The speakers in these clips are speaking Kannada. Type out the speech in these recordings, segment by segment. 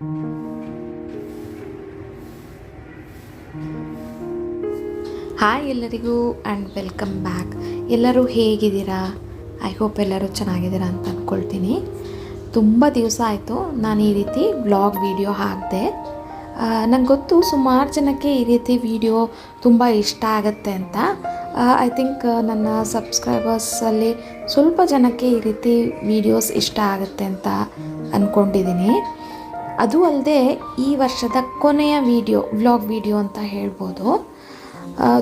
ಹಾಯ್ ಎಲ್ಲರಿಗೂ ಆ್ಯಂಡ್ ವೆಲ್ಕಮ್ ಬ್ಯಾಕ್. ಎಲ್ಲರೂ ಹೇಗಿದ್ದೀರಾ? ಐ ಹೋಪ್ ಎಲ್ಲರೂ ಚೆನ್ನಾಗಿದ್ದೀರಾ ಅಂತ ಅಂದ್ಕೊಳ್ತೀನಿ. ತುಂಬ ದಿವಸ ಆಯಿತು ನಾನು ಈ ರೀತಿ ವ್ಲಾಗ್ ವಿಡಿಯೋ ಹಾಕಿದೆ. ನಂಗೆ ಗೊತ್ತು ಸುಮಾರು ಜನಕ್ಕೆ ಈ ರೀತಿ ವಿಡಿಯೋ ತುಂಬ ಇಷ್ಟ ಆಗುತ್ತೆ ಅಂತ. ಐ ಥಿಂಕ್ ನನ್ನ ಸಬ್ಸ್ಕ್ರೈಬರ್ಸಲ್ಲಿ ಸ್ವಲ್ಪ ಜನಕ್ಕೆ ಈ ರೀತಿ ವಿಡಿಯೋಸ್ ಇಷ್ಟ ಆಗುತ್ತೆ ಅಂತ ಅಂದ್ಕೊಂಡಿದ್ದೀನಿ. ಅದು ಅಲ್ಲದೆ ಈ ವರ್ಷದ ಕೊನೆಯ ವ್ಲಾಗ್ ವಿಡಿಯೋ ಅಂತ ಹೇಳ್ಬೋದು.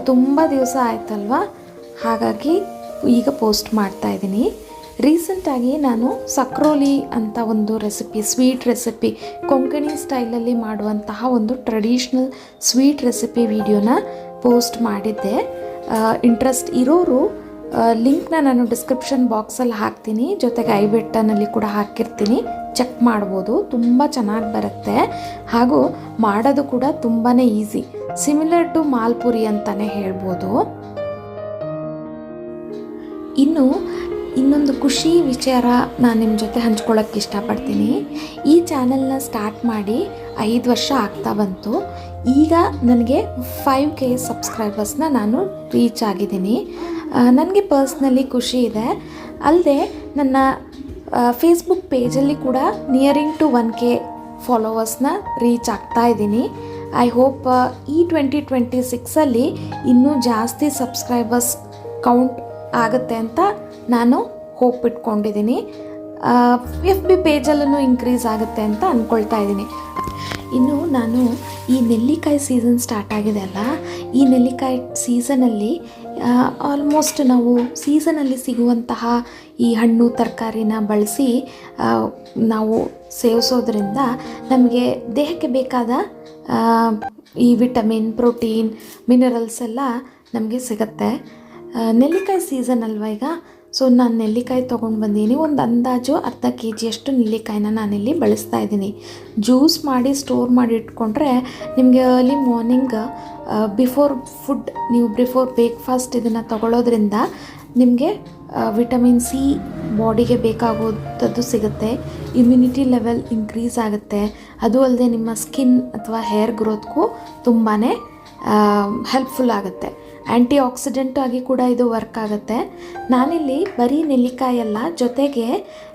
ತುಂಬ ದಿವಸ ಆಯ್ತಲ್ವ, ಹಾಗಾಗಿ ಈಗ ಪೋಸ್ಟ್ ಮಾಡ್ತಾಯಿದ್ದೀನಿ. ರೀಸೆಂಟಾಗಿ ನಾನು ಸಕ್ರೋಲಿ ಅಂತ ಒಂದು ಸ್ವೀಟ್ ರೆಸಿಪಿ, ಕೊಂಕಣಿ ಸ್ಟೈಲಲ್ಲಿ ಮಾಡುವಂತಹ ಒಂದು ಟ್ರೆಡಿಷ್ನಲ್ ಸ್ವೀಟ್ ರೆಸಿಪಿ ವಿಡಿಯೋನ ಪೋಸ್ಟ್ ಮಾಡಿದ್ದೆ. ಇಂಟ್ರೆಸ್ಟ್ ಇರೋರು ಲಿಂಕ್ನ ನಾನು ಡಿಸ್ಕ್ರಿಪ್ಷನ್ ಬಾಕ್ಸಲ್ಲಿ ಹಾಕ್ತೀನಿ, ಜೊತೆಗೆ ಐ ಬಟನ್ನಲ್ಲಿ ಕೂಡ ಹಾಕಿರ್ತೀನಿ, ಚೆಕ್ ಮಾಡ್ಬೋದು. ತುಂಬ ಚೆನ್ನಾಗಿ ಬರುತ್ತೆ ಹಾಗೂ ಮಾಡೋದು ಕೂಡ ತುಂಬಾ ಈಸಿ, ಸಿಮಿಲರ್ ಟು ಮಾಲ್ಪುರಿ ಅಂತಲೇ ಹೇಳ್ಬೋದು. ಇನ್ನೊಂದು ಖುಷಿ ವಿಚಾರ ನಾನು ನಿಮ್ಮ ಜೊತೆ ಹಂಚ್ಕೊಳ್ಳೋಕ್ಕೆ ಇಷ್ಟಪಡ್ತೀನಿ. ಈ ಚಾನಲ್ನ ಸ್ಟಾರ್ಟ್ ಮಾಡಿ 5 ವರ್ಷ ಆಗ್ತಾ ಬಂತು. ಈಗ ನನಗೆ 5K ಸಬ್ಸ್ಕ್ರೈಬರ್ಸ್ನ ನಾನು ರೀಚ್ ಆಗಿದ್ದೀನಿ. ನನಗೆ ಪರ್ಸ್ನಲಿ ಖುಷಿ ಇದೆ. ಅಲ್ಲದೆ ನನ್ನ ಫೇಸ್ಬುಕ್ ಪೇಜಲ್ಲಿ ಕೂಡ ನಿಯರಿಂಗ್ ಟು 1K ಫಾಲೋವರ್ಸ್ನ ರೀಚ್ ಆಗ್ತಾ ಇದ್ದೀನಿ. ಐ ಹೋಪ್ ಈ 2026ಅಲ್ಲಿ ಇನ್ನೂ ಜಾಸ್ತಿ ಸಬ್ಸ್ಕ್ರೈಬರ್ಸ್ ಕೌಂಟ್ ಆಗುತ್ತೆ ಅಂತ ನಾನು ಹೋಪ್ ಇಟ್ಕೊಂಡಿದ್ದೀನಿ. FB ಪೇಜಲ್ಲೂ ಇನ್ಕ್ರೀಸ್ ಆಗುತ್ತೆ ಅಂತ ಅಂದ್ಕೊಳ್ತಾ ಇದ್ದೀನಿ. ಇನ್ನು ನಾನು ಈ ನೆಲ್ಲಿಕಾಯಿ ಸೀಸನ್ ಸ್ಟಾರ್ಟ್ ಆಗಿದೆ ಅಲ್ಲ, ಈ ನೆಲ್ಲಿಕಾಯಿ ಸೀಸನಲ್ಲಿ ಆಲ್ಮೋಸ್ಟ್ ನಾವು ಸೀಸನಲ್ಲಿ ಸಿಗುವಂತಹ ಈ ಹಣ್ಣು ತರಕಾರಿನ ಬಳಸಿ ನಾವು ಸೇವಿಸೋದ್ರಿಂದ ನಮಗೆ ದೇಹಕ್ಕೆ ಬೇಕಾದ ಈ ವಿಟಮಿನ್, ಪ್ರೋಟೀನ್, ಮಿನರಲ್ಸ್ ಎಲ್ಲ ನಮಗೆ ಸಿಗುತ್ತೆ. ನೆಲ್ಲಿಕಾಯಿ ಸೀಸನ್ ಅಲ್ವಾ ಈಗ, ಸೊ ನಾನು ನೆಲ್ಲಿಕಾಯಿ ತೊಗೊಂಡು ಬಂದೀನಿ. ಒಂದು ಅಂದಾಜು ಅರ್ಧ KGಯಷ್ಟು ನೆಲ್ಲಿಕಾಯಿನ ನಾನಿಲ್ಲಿ ಬಳಸ್ತಾ ಇದ್ದೀನಿ. ಜ್ಯೂಸ್ ಮಾಡಿ ಸ್ಟೋರ್ ಮಾಡಿ ಇಟ್ಕೊಂಡ್ರೆ ನಿಮಗೆ ಅರ್ಲಿ ಮಾರ್ನಿಂಗ್ ಬಿಫೋರ್ ಬ್ರೇಕ್ಫಾಸ್ಟ್ ಇದನ್ನು ತಗೊಳ್ಳೋದ್ರಿಂದ ನಿಮಗೆ ವಿಟಮಿನ್ C ಬಾಡಿಗೆ ಬೇಕಾಗೋದು ಸಿಗುತ್ತೆ. ಇಮ್ಯುನಿಟಿ ಲೆವೆಲ್ ಇನ್ಕ್ರೀಸ್ ಆಗುತ್ತೆ. ಅದು ಅಲ್ಲದೆ ನಿಮ್ಮ ಸ್ಕಿನ್ ಅಥವಾ ಹೇರ್ ಗ್ರೋತ್ಗೂ ತುಂಬಾ ಹೆಲ್ಪ್ಫುಲ್ ಆಗುತ್ತೆ. ಆ್ಯಂಟಿ ಆಕ್ಸಿಡೆಂಟ್ ಆಗಿ ಕೂಡ ಇದು ವರ್ಕ್ ಆಗುತ್ತೆ. ನಾನಿಲ್ಲಿ ಬರೀ ನೆಲ್ಲಿಕಾಯಲ್ಲ, ಜೊತೆಗೆ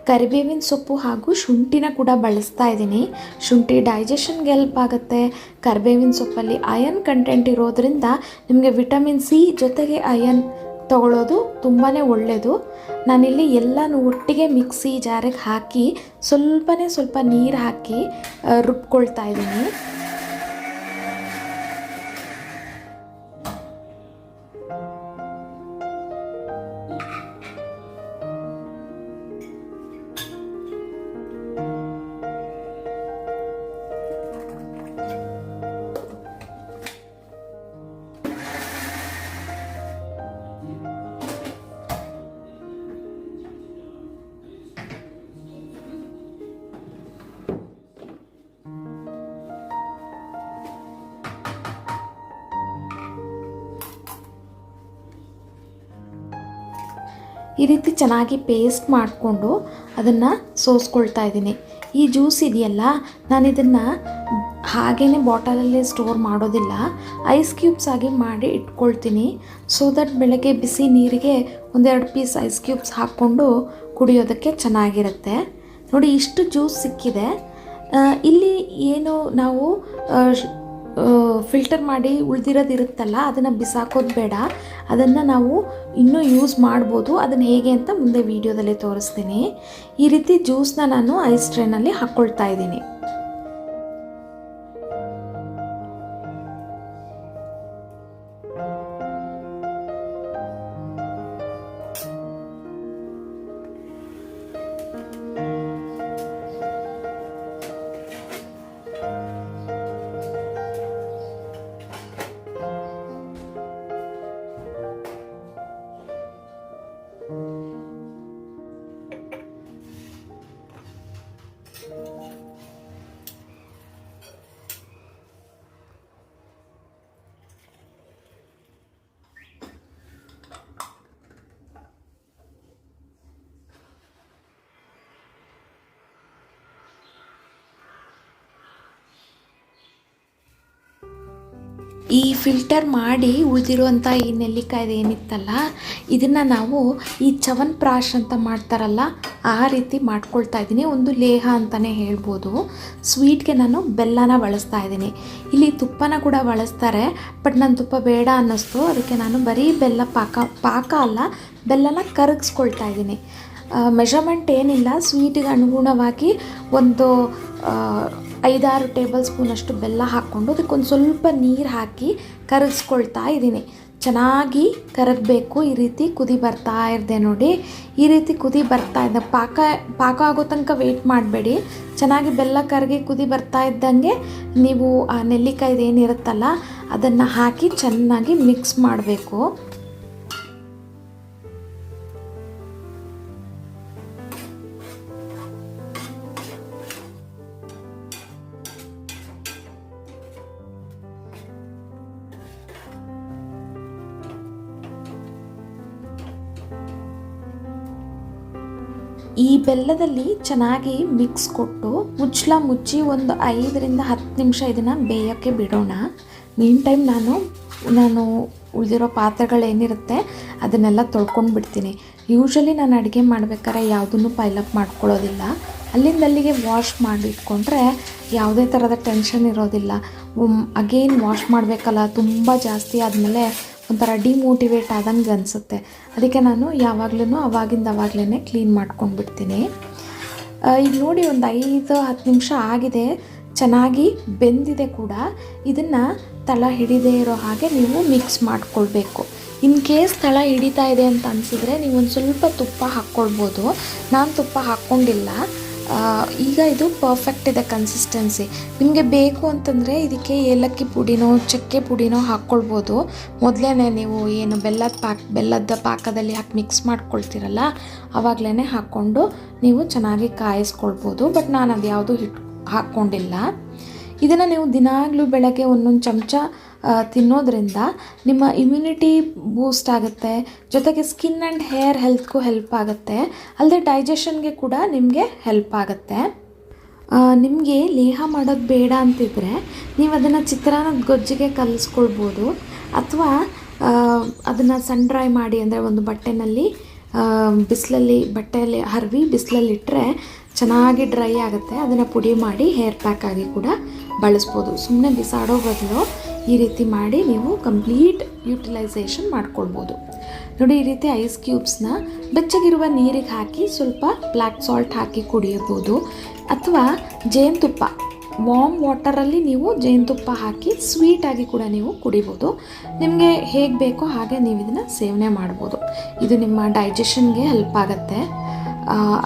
ಕರಿಬೇವಿನ ಸೊಪ್ಪು ಹಾಗೂ ಶುಂಠಿನ ಕೂಡ ಬಳಸ್ತಾ ಇದ್ದೀನಿ. ಶುಂಠಿ ಡೈಜೆಷನ್ಗೆ ಹೆಲ್ಪ್ ಆಗುತ್ತೆ. ಕರಿಬೇವಿನ ಸೊಪ್ಪಲ್ಲಿ ಅಯನ್ ಕಂಟೆಂಟ್ ಇರೋದ್ರಿಂದ ನಿಮಗೆ ವಿಟಮಿನ್ C ಜೊತೆಗೆ ಅಯನ್ ತಗೊಳ್ಳೋದು ತುಂಬಾ ಒಳ್ಳೆಯದು. ನಾನಿಲ್ಲಿ ಎಲ್ಲನೂ ಒಟ್ಟಿಗೆ ಮಿಕ್ಸಿ ಜಾರಿಗೆ ಹಾಕಿ ಸ್ವಲ್ಪ ನೀರು ಹಾಕಿ ರುಬ್ಕೊಳ್ತಾ ಇದ್ದೀನಿ. ಈ ರೀತಿ ಚೆನ್ನಾಗಿ ಪೇಸ್ಟ್ ಮಾಡಿಕೊಂಡು ಅದನ್ನು ಸೋಸ್ಕೊಳ್ತಾ ಇದ್ದೀನಿ. ಈ ಜ್ಯೂಸ್ ಇದೆಯಲ್ಲ, ನಾನು ಇದನ್ನು ಹಾಗೇ ಬಾಟಲಲ್ಲಿ ಸ್ಟೋರ್ ಮಾಡೋದಿಲ್ಲ, ಐಸ್ ಕ್ಯೂಬ್ಸ್ ಆಗಿ ಮಾಡಿ ಇಟ್ಕೊಳ್ತೀನಿ. ಸೊ ದಟ್ ಬೆಳಗ್ಗೆ ಬಿಸಿ ನೀರಿಗೆ 1-2 ಪೀಸ್ ಐಸ್ ಕ್ಯೂಬ್ಸ್ ಹಾಕ್ಕೊಂಡು ಕುಡಿಯೋದಕ್ಕೆ ಚೆನ್ನಾಗಿರುತ್ತೆ. ನೋಡಿ, ಇಷ್ಟು ಜ್ಯೂಸ್ ಸಿಕ್ಕಿದೆ. ಇಲ್ಲಿ ಏನು ನಾವು ಫಿಲ್ಟರ್ ಮಾಡಿ ಉಳಿದಿರೋದಿರುತ್ತಲ್ಲ, ಅದನ್ನು ಬಿಸಾಕೋದು ಬೇಡ, ಅದನ್ನು ನಾವು ಇನ್ನೂ ಯೂಸ್ ಮಾಡ್ಬೋದು. ಅದನ್ನು ಹೇಗೆ ಅಂತ ಮುಂದೆ ವಿಡಿಯೋದಲ್ಲಿ ತೋರಿಸ್ತೀನಿ. ಈ ರೀತಿ ಜ್ಯೂಸನ್ನ ನಾನು ಐಸ್ ಟ್ರೇನಲ್ಲಿ ಹಾಕ್ಕೊಳ್ತಾ ಇದ್ದೀನಿ. ಈ ಫಿಲ್ಟರ್ ಮಾಡಿ ಉಳಿದಿರುವಂಥ ಈ ನೆಲ್ಲಿಕಾಯ್ದು ಏನಿತ್ತಲ್ಲ, ಇದನ್ನು ನಾವು ಈ ಚ್ಯವನ್ಪ್ರಾಶ್ ಅಂತ ಮಾಡ್ತಾರಲ್ಲ ಆ ರೀತಿ ಮಾಡ್ಕೊಳ್ತಾ ಇದ್ದೀನಿ. ಒಂದು ಲೇಹ ಅಂತಲೇ ಹೇಳ್ಬೋದು. ಸ್ವೀಟ್ಗೆ ನಾನು ಬೆಲ್ಲನ ಬಳಸ್ತಾ ಇದ್ದೀನಿ. ಇಲ್ಲಿ ತುಪ್ಪನ ಕೂಡ ಬಳಸ್ತಾರೆ, ಬಟ್ ನಾನು ತುಪ್ಪ ಬೇಡ ಅನ್ನಿಸ್ತು, ಅದಕ್ಕೆ ನಾನು ಬರೀ ಬೆಲ್ಲ ಪಾಕ ಅಲ್ಲ, ಬೆಲ್ಲನ ಕರಗಿಸ್ಕೊಳ್ತಾ ಇದ್ದೀನಿ. ಮೆಷರ್ಮೆಂಟ್ ಏನಿಲ್ಲ, ಸ್ವೀಟಿಗೆ ಅನುಗುಣವಾಗಿ ಒಂದು 5-6 ಟೇಬಲ್ ಸ್ಪೂನಷ್ಟು ಬೆಲ್ಲ ಹಾಕ್ಕೊಂಡು ಅದಕ್ಕೊಂದು ಸ್ವಲ್ಪ ನೀರು ಹಾಕಿ ಕರಗಿಸ್ಕೊಳ್ತಾ ಇದ್ದೀನಿ. ಚೆನ್ನಾಗಿ ಕರಗಬೇಕು. ಈ ರೀತಿ ಕುದಿ ಬರ್ತಾ ಇರದೆ ನೋಡಿ, ಈ ರೀತಿ ಕುದಿ ಬರ್ತಾ ಇದೆ. ಪಾಕ ಆಗೋ ತನಕ ವೆಯ್ಟ್ ಮಾಡಬೇಡಿ. ಚೆನ್ನಾಗಿ ಬೆಲ್ಲ ಕರಗಿ ಕುದಿ ಬರ್ತಾ ಇದ್ದಂಗೆ ನೀವು ಆ ನೆಲ್ಲಿಕಾಯ್ದು ಏನಿರುತ್ತಲ್ಲ ಅದನ್ನು ಹಾಕಿ ಚೆನ್ನಾಗಿ ಮಿಕ್ಸ್ ಮಾಡಬೇಕು. ಈ ಬೆಲ್ಲದಲ್ಲಿ ಚೆನ್ನಾಗಿ ಮಿಕ್ಸ್ ಕೊಟ್ಟು ಮುಚ್ಚಿ ಒಂದು 5-10 ನಿಮಿಷ ಇದನ್ನು ಬೇಯೋಕ್ಕೆ ಬಿಡೋಣ. ಮೀನ್ ಟೈಮ್ ನಾನು ಉಳಿದಿರೋ ಪಾತ್ರೆಗಳೇನಿರುತ್ತೆ ಅದನ್ನೆಲ್ಲ ತೊಳ್ಕೊಂಡು ಬಿಡ್ತೀನಿ. ಯೂಶ್ವಲಿ ನಾನು ಅಡುಗೆ ಮಾಡ್ಬೇಕಾದ್ರೆ ಯಾವುದನ್ನು ಪೈಲಪ್ ಮಾಡ್ಕೊಳ್ಳೋದಿಲ್ಲ. ಅಲ್ಲಿಂದಲ್ಲಿಗೆ ವಾಶ್ ಮಾಡಿಟ್ಕೊಂಡ್ರೆ ಯಾವುದೇ ಥರದ ಟೆನ್ಷನ್ ಇರೋದಿಲ್ಲ. ಅಗೇನ್ ವಾಶ್ ಮಾಡಬೇಕಲ್ಲ, ತುಂಬ ಜಾಸ್ತಿ ಆದಮೇಲೆ ಒಂಥರ ಡಿಮೋಟಿವೇಟ್ ಆದಂಗೆ ಅನಿಸುತ್ತೆ. ಅದಕ್ಕೆ ನಾನು ಯಾವಾಗಲೂ ಅವಾಗಲೇ ಕ್ಲೀನ್ ಮಾಡ್ಕೊಂಡು ಬಿಡ್ತೀನಿ. ಈಗ ನೋಡಿ, ಒಂದು 5-10 ನಿಮಿಷ ಆಗಿದೆ, ಚೆನ್ನಾಗಿ ಬೆಂದಿದೆ ಕೂಡ. ಇದನ್ನು ತಳ ಹಿಡಿದೇ ಇರೋ ಹಾಗೆ ನೀವು ಮಿಕ್ಸ್ ಮಾಡ್ಕೊಳ್ಬೇಕು. ಇನ್ ಕೇಸ್ ತಳ ಹಿಡಿತಾ ಇದೆ ಅಂತ ಅನಿಸಿದರೆ ನೀವು ಒಂದು ಸ್ವಲ್ಪ ತುಪ್ಪ ಹಾಕ್ಕೊಳ್ಬೋದು. ನಾನು ತುಪ್ಪ ಹಾಕ್ಕೊಂಡಿಲ್ಲ. ಈಗ ಇದು ಪರ್ಫೆಕ್ಟ್ ಇದೆ ಕನ್ಸಿಸ್ಟೆನ್ಸಿ. ನಿಮಗೆ ಬೇಕು ಅಂತಂದರೆ ಇದಕ್ಕೆ ಏಲಕ್ಕಿ ಪುಡಿನೋ ಚಕ್ಕೆ ಪುಡಿನೋ ಹಾಕ್ಕೊಳ್ಬೋದು. ಮೊದಲೇ ನೀವು ಏನು ಬೆಲ್ಲದ ಪಾಕದಲ್ಲಿ ಹಾಕಿ ಮಿಕ್ಸ್ ಮಾಡ್ಕೊಳ್ತೀರಲ್ಲ ಆವಾಗಲೇ ಹಾಕ್ಕೊಂಡು ನೀವು ಚೆನ್ನಾಗಿ ಕಾಯಿಸ್ಕೊಳ್ಬೋದು. ಬಟ್ ನಾನು ಅದು ಯಾವುದು ಹಾಕ್ಕೊಂಡಿಲ್ಲ. ಇದನ್ನು ನೀವು ದಿನಾಗಲೂ ಬೆಳಗ್ಗೆ ಒಂದೊಂದು ಚಮಚ ತಿನ್ನೋದ್ರಿಂದ ನಿಮ್ಮ ಇಮ್ಯುನಿಟಿ ಬೂಸ್ಟ್ ಆಗುತ್ತೆ, ಜೊತೆಗೆ ಸ್ಕಿನ್ ಆ್ಯಂಡ್ ಹೇರ್ ಹೆಲ್ತ್ಗೂ ಹೆಲ್ಪ್ ಆಗುತ್ತೆ, ಅಲ್ಲದೆ ಡೈಜೆಷನ್ಗೆ ಕೂಡ ನಿಮಗೆ ಹೆಲ್ಪ್ ಆಗುತ್ತೆ. ನಿಮಗೆ ಲೇಹ ಮಾಡೋದು ಬೇಡ ಅಂತಿದ್ರೆ ನೀವು ಅದನ್ನು ಚಿತ್ರಾನ್ನದ ಗೊಜ್ಜಿಗೆ ಕಲಿಸ್ಕೊಳ್ಬೋದು, ಅಥವಾ ಅದನ್ನು ಸನ್ ಡ್ರೈ ಮಾಡಿ, ಅಂದರೆ ಒಂದು ಬಟ್ಟೆಯಲ್ಲಿ ಬಟ್ಟೆಯಲ್ಲಿ ಹರವಿ ಬಿಸಿಲಲ್ಲಿಟ್ಟರೆ ಚೆನ್ನಾಗಿ ಡ್ರೈ ಆಗುತ್ತೆ. ಅದನ್ನು ಪುಡಿ ಮಾಡಿ ಹೇರ್ ಪ್ಯಾಕ್ ಆಗಿ ಕೂಡ ಬಳಸ್ಬೋದು. ಸುಮ್ಮನೆ ಬಿಸಾಡೋ ಬದಲು ಈ ರೀತಿ ಮಾಡಿ ನೀವು ಕಂಪ್ಲೀಟ್ ಯುಟಿಲೈಸೇಷನ್ ಮಾಡ್ಕೊಳ್ಬೋದು. ನೋಡಿ, ಈ ರೀತಿ ಐಸ್ ಕ್ಯೂಬ್ಸ್ನ ಬೆಚ್ಚಗಿರುವ ನೀರಿಗೆ ಹಾಕಿ ಸ್ವಲ್ಪ ಬ್ಲ್ಯಾಕ್ ಸಾಲ್ಟ್ ಹಾಕಿ ಕುಡಿಯಬಹುದು, ಅಥವಾ ಜೇನುತುಪ್ಪ ವಾರ್ಮ್ ವಾಟರಲ್ಲಿ ನೀವು ಜೇನುತುಪ್ಪ ಹಾಕಿ ಸ್ವೀಟಾಗಿ ಕೂಡ ನೀವು ಕುಡಿಬೋದು. ನಿಮಗೆ ಹೇಗೆ ಬೇಕೋ ಹಾಗೆ ನೀವು ಇದನ್ನು ಸೇವನೆ ಮಾಡ್ಬೋದು. ಇದು ನಿಮ್ಮ ಡೈಜೆಷನ್ಗೆ ಹೆಲ್ಪ್ ಆಗುತ್ತೆ.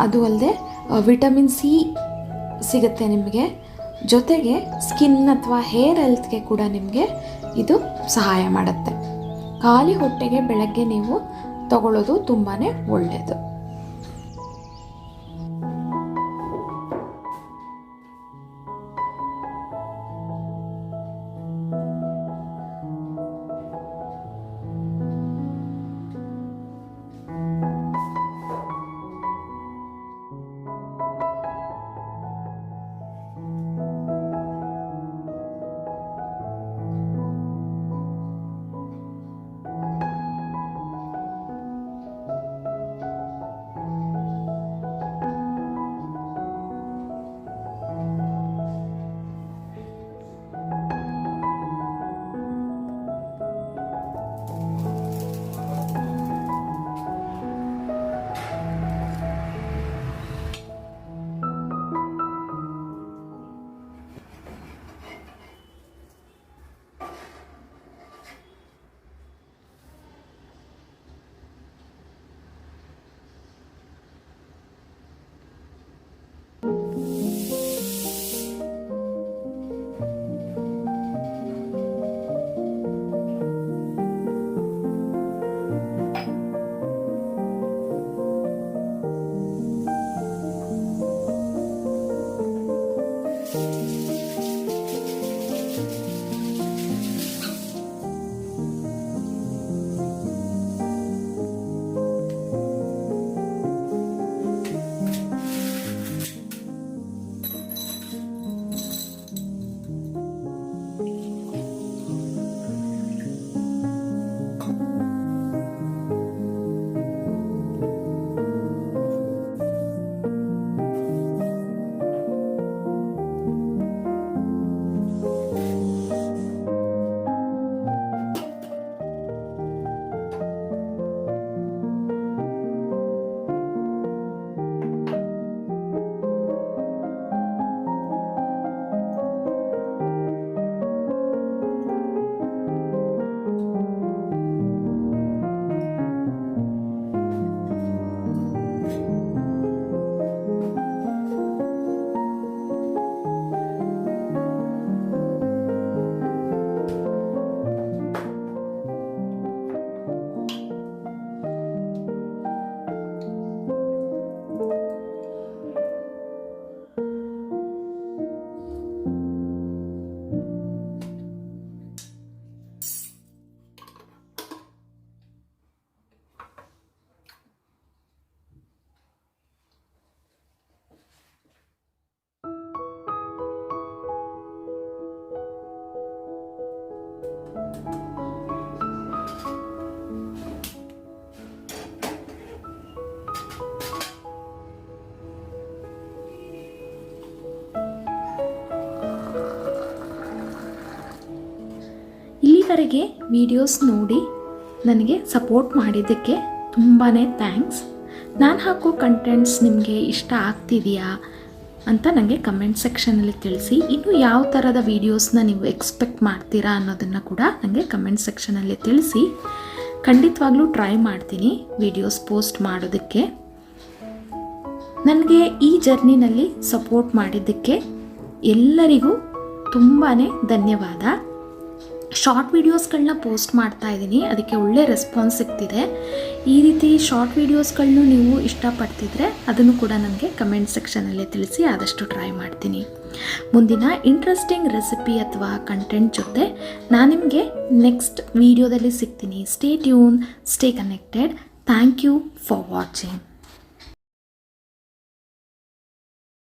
ಅದು ಅಲ್ಲದೆ ವಿಟಮಿನ್ ಸಿ ಸಿಗುತ್ತೆ ನಿಮಗೆ. ಜೊತೆಗೆ ಸ್ಕಿನ್ ಅಥವಾ ಹೇರ್ ಹೆಲ್ತ್ಗೆ ಕೂಡ ನಿಮಗೆ ಇದು ಸಹಾಯ ಮಾಡುತ್ತೆ. ಖಾಲಿ ಹೊಟ್ಟೆಗೆ ಬೆಳಗ್ಗೆ ನೀವು ತಗೊಳ್ಳೋದು ತುಂಬಾ ಒಳ್ಳೆಯದು. ಇಲ್ಲಿವರೆಗೆ ವಿಡಿಯೋಸ್ ನೋಡಿ ನನಗೆ ಸಪೋರ್ಟ್ ಮಾಡಿದ್ದಕ್ಕೆ ತುಂಬಾ ಥ್ಯಾಂಕ್ಸ್. ನಾನು ಹಾಕೋ ಕಂಟೆಂಟ್ಸ್ ನಿಮಗೆ ಇಷ್ಟ ಆಗ್ತಿದೆಯಾ ಅಂತ ನನಗೆ ಕಮೆಂಟ್ ಸೆಕ್ಷನಲ್ಲಿ ತಿಳಿಸಿ. ಇನ್ನು ಯಾವ ಥರದ ವೀಡಿಯೋಸ್ನ ನೀವು ಎಕ್ಸ್ಪೆಕ್ಟ್ ಮಾಡ್ತೀರಾ ಅನ್ನೋದನ್ನು ಕೂಡ ನನಗೆ ಕಮೆಂಟ್ ಸೆಕ್ಷನಲ್ಲಿ ತಿಳಿಸಿ. ಖಂಡಿತವಾಗ್ಲೂ ಟ್ರೈ ಮಾಡ್ತೀನಿ ವೀಡಿಯೋಸ್ ಪೋಸ್ಟ್ ಮಾಡೋದಕ್ಕೆ. ನನಗೆ ಈ ಜರ್ನಿನಲ್ಲಿ ಸಪೋರ್ಟ್ ಮಾಡಿದ್ದಕ್ಕೆ ಎಲ್ಲರಿಗೂ ತುಂಬಾ ಧನ್ಯವಾದ. ಶಾರ್ಟ್ ವೀಡಿಯೋಸ್ಗಳನ್ನ ಪೋಸ್ಟ್ ಮಾಡ್ತಾ ಇದ್ದೀನಿ, ಅದಕ್ಕೆ ಒಳ್ಳೆ ರೆಸ್ಪಾನ್ಸ್ ಸಿಗ್ತಿದೆ. ಈ ರೀತಿ ಶಾರ್ಟ್ ವೀಡಿಯೋಸ್ಗಳನ್ನೂ ನೀವು ಇಷ್ಟಪಡ್ತಿದ್ರೆ ಅದನ್ನು ಕೂಡ ನನಗೆ ಕಮೆಂಟ್ ಸೆಕ್ಷನಲ್ಲಿ ತಿಳಿಸಿ, ಆದಷ್ಟು ಟ್ರೈ ಮಾಡ್ತೀನಿ. ಮುಂದಿನ ಇಂಟ್ರೆಸ್ಟಿಂಗ್ ರೆಸಿಪಿ ಅಥವಾ ಕಂಟೆಂಟ್ ಜೊತೆ ನಾನು ನಿಮಗೆ ನೆಕ್ಸ್ಟ್ ವೀಡಿಯೋದಲ್ಲಿ ಸಿಗ್ತೀನಿ. Stay tune, stay connected. Thank you for watching.